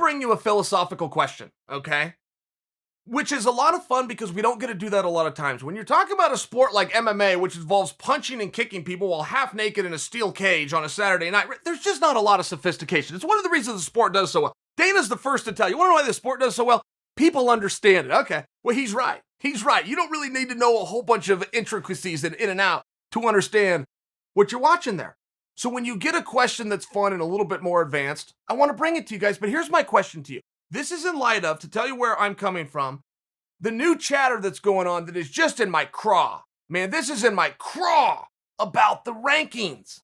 bring you a philosophical question, okay? Which is a lot of fun because we don't get to do that a lot of times. When you're talking about a sport like MMA, which involves punching and kicking people while half naked in a steel cage on a Saturday night, there's just not a lot of sophistication. It's one of the reasons the sport does so well. Dana's the first to tell you. Want to know why the sport does so well? People understand it. Okay, well, he's right. He's right. You don't really need to know a whole bunch of intricacies in and out to understand what you're watching there. So when you get a question that's fun and a little bit more advanced, I want to bring it to you guys. But here's my question to you. This is in light of, to tell you where I'm coming from, the new chatter that's going on that is just in my craw. Man, this is in my craw about the rankings.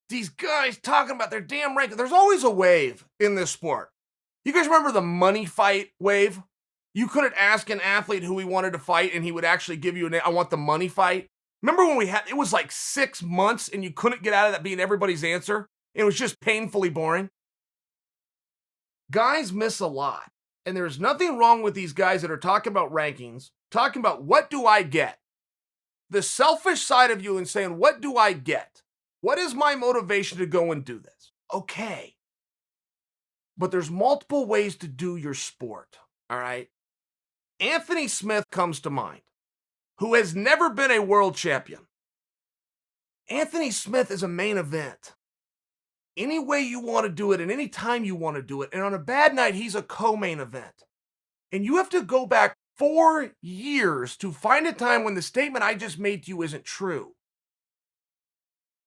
These guys talking about their damn rankings. There's always a wave in this sport. You guys remember the money fight wave? You couldn't ask an athlete who he wanted to fight and he would actually give you I want the money fight. Remember when it was like 6 months and you couldn't get out of that being everybody's answer? It was just painfully boring. Guys miss a lot. And there's nothing wrong with these guys that are talking about rankings, talking about what do I get? The selfish side of you and saying, what do I get? What is my motivation to go and do this? Okay. But there's multiple ways to do your sport, all right? Anthony Smith comes to mind, who has never been a world champion. Anthony Smith is a main event. Any way you want to do it and any time you want to do it. And on a bad night, he's a co-main event. And you have to go back 4 years to find a time when the statement I just made to you isn't true.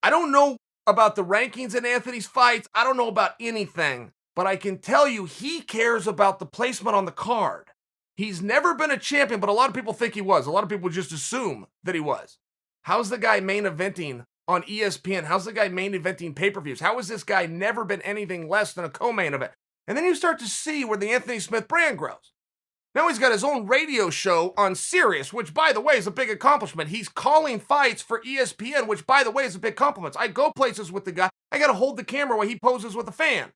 I don't know about the rankings in Anthony's fights. I don't know about anything. But I can tell you he cares about the placement on the card. He's never been a champion, but a lot of people think he was. A lot of people just assume that he was. How's the guy main eventing on ESPN? How's the guy main eventing pay-per-views? How has this guy never been anything less than a co-main event? And then you start to see where the Anthony Smith brand grows. Now he's got his own radio show on Sirius, which, by the way, is a big accomplishment. He's calling fights for ESPN, which, by the way, is a big compliment. I go places with the guy. I got to hold the camera while he poses with a fan.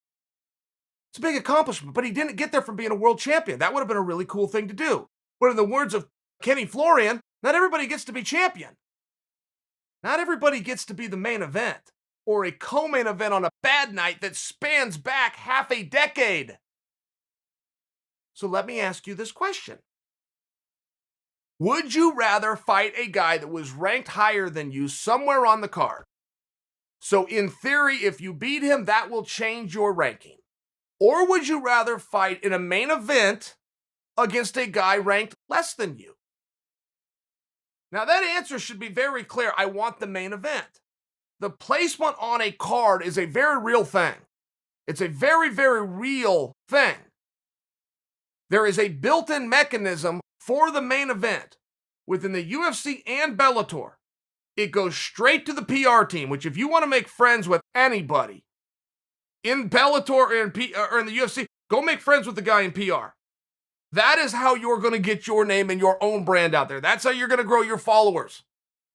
It's a big accomplishment, but he didn't get there from being a world champion. That would have been a really cool thing to do. But in the words of Kenny Florian, not everybody gets to be champion. Not everybody gets to be the main event or a co-main event on a bad night that spans back half a decade. So let me ask you this question. Would you rather fight a guy that was ranked higher than you somewhere on the card? So in theory, if you beat him, that will change your ranking. Or would you rather fight in a main event against a guy ranked less than you? Now that answer should be very clear. I want the main event. The placement on a card is a very real thing. It's a very, very real thing. There is a built-in mechanism for the main event within the UFC and Bellator. It goes straight to the PR team, which if you want to make friends with anybody in Bellator or in the UFC, go make friends with the guy in PR. That is how you're going to get your name and your own brand out there. That's how you're going to grow your followers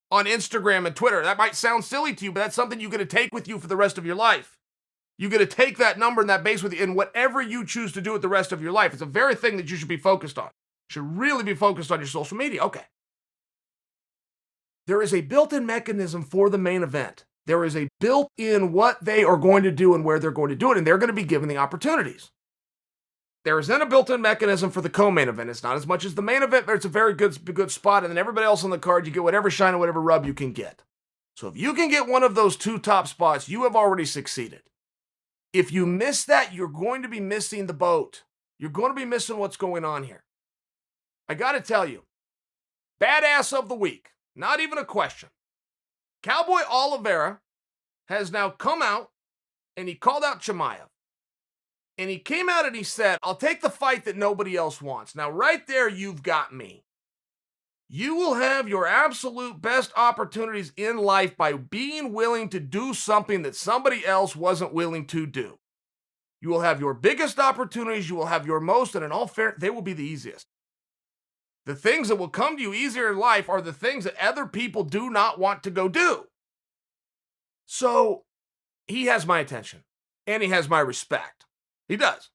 on Instagram and Twitter. That might sound silly to you, but that's something you're going to take with you for the rest of your life. You're going to take that number and that base with you in whatever you choose to do with the rest of your life. It's a very thing that you should be focused on. You should really be focused on your social media. Okay. There is a built-in mechanism for the main event. There is a built-in what they are going to do and where they're going to do it, and they're going to be given the opportunities. There is then a built-in mechanism for the co-main event. It's not as much as the main event, but it's a very good spot, and then everybody else on the card, you get whatever shine and whatever rub you can get. So if you can get one of those two top spots, you have already succeeded. If you miss that, you're going to be missing the boat. You're going to be missing what's going on here. I got to tell you, badass of the week, not even a question. Cowboy Oliveira has now come out and he called out Chimaev. And he came out and he said, I'll take the fight that nobody else wants. Now, right there, you've got me. You will have your absolute best opportunities in life by being willing to do something that somebody else wasn't willing to do. You will have your biggest opportunities. You will have your most, and in all fairness, they will be the easiest. The things that will come to you easier in life are the things that other people do not want to go do. So he has my attention, and he has my respect. He does.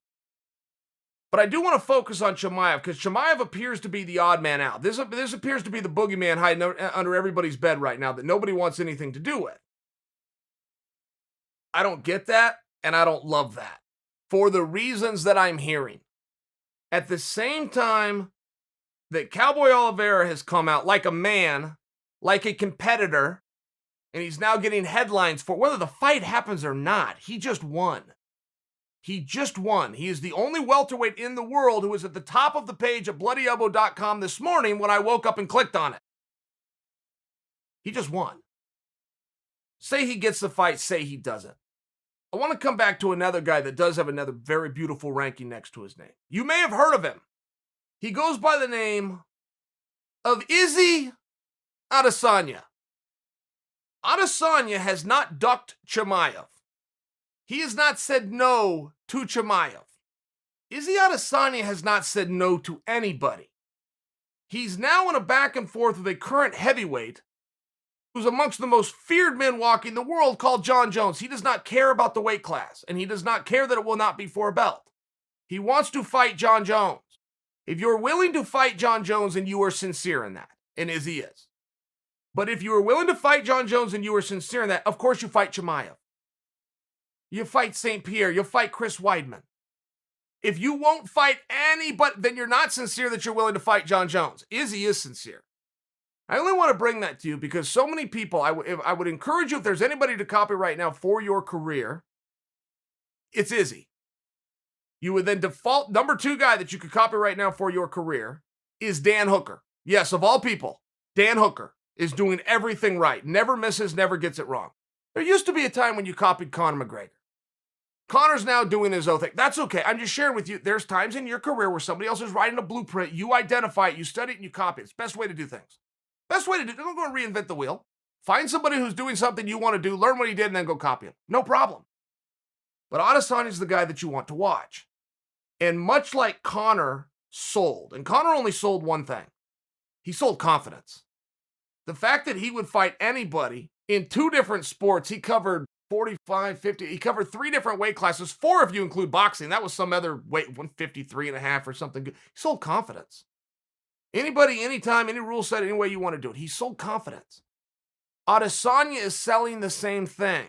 But I do want to focus on Chimaev, because Chimaev appears to be the odd man out. This appears to be the boogeyman hiding under everybody's bed right now that nobody wants anything to do with. I don't get that, and I don't love that. for the reasons that I'm hearing. At the same time that Cowboy Oliveira has come out like a man, like a competitor, and he's now getting headlines for whether the fight happens or not. He just won. He just won. He is the only welterweight in the world who was at the top of the page at bloodyelbow.com this morning when I woke up and clicked on it. He just won. Say he gets the fight, say he doesn't. I want to come back to another guy that does have another very beautiful ranking next to his name. You may have heard of him. He goes by the name of Izzy Adesanya. Adesanya has not ducked Chimaev. He has not said no to Chimaev. Izzy Adesanya has not said no to anybody. He's now in a back and forth with a current heavyweight who's amongst the most feared men walking the world called Jon Jones. He does not care about the weight class, and he does not care that it will not be for a belt. He wants to fight Jon Jones. If you're willing to fight Jon Jones and you are sincere in that, and Izzy is. But if you are willing to fight Jon Jones and you are sincere in that, of course you fight Chimaev. You fight St. Pierre. You'll fight Chris Weidman. If you won't fight anybody, then you're not sincere that you're willing to fight Jon Jones. Izzy is sincere. I only want to bring that to you because so many people, I would encourage you, if there's anybody to copy right now for your career, it's Izzy. You would then default, number 2 guy that you could copy right now for your career is Dan Hooker. Yes, of all people, Dan Hooker is doing everything right. Never misses, never gets it wrong. There used to be a time when you copied Conor McGregor. Connor's now doing his own thing. That's okay. I'm just sharing with you, there's times in your career where somebody else is writing a blueprint, you identify it, you study it, and you copy it. It's the best way to do things. Best way to do it. Don't go and reinvent the wheel. Find somebody who's doing something you want to do, learn what he did, and then go copy him. No problem. But Adesanya is the guy that you want to watch. And much like Conor sold, and Conor only sold one thing. He sold confidence. The fact that he would fight anybody in 2 different sports, he covered 45, 50, he covered 3 different weight classes, 4 if you include boxing. That was some other weight, 153 and a half or something. He sold confidence. Anybody, anytime, any rule set, any way you want to do it. He sold confidence. Adesanya is selling the same thing.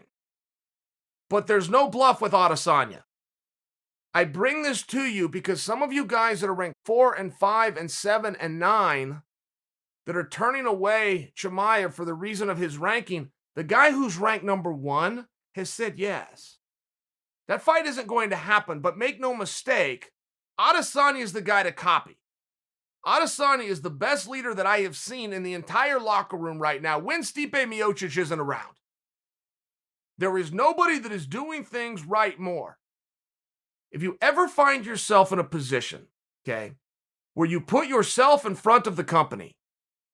But there's no bluff with Adesanya. I bring this to you because some of you guys that are ranked 4 and 5 and 7 and 9 that are turning away Chimaev for the reason of his ranking, the guy who's ranked number 1 has said yes. That fight isn't going to happen, but make no mistake, Adesanya is the guy to copy. Adesanya is the best leader that I have seen in the entire locker room right now when Stipe Miocic isn't around. There is nobody that is doing things right more. If you ever find yourself in a position, okay, where you put yourself in front of the company,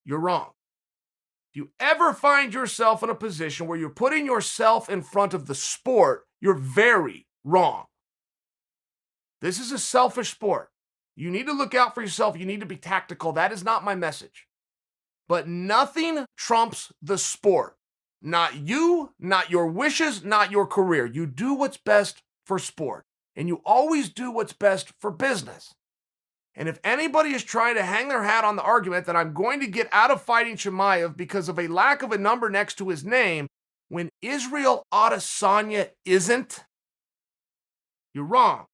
you're wrong. If you ever find yourself in a position where you're putting yourself in front of the sport, you're very wrong. This is a selfish sport. You need to look out for yourself. You need to be tactical. That is not my message. But nothing trumps the sport. Not you, not your wishes, not your career. You do what's best for sport. And you always do what's best for business. And if anybody is trying to hang their hat on the argument that I'm going to get out of fighting Chimaev because of a lack of a number next to his name, when Israel Adesanya isn't, you're wrong.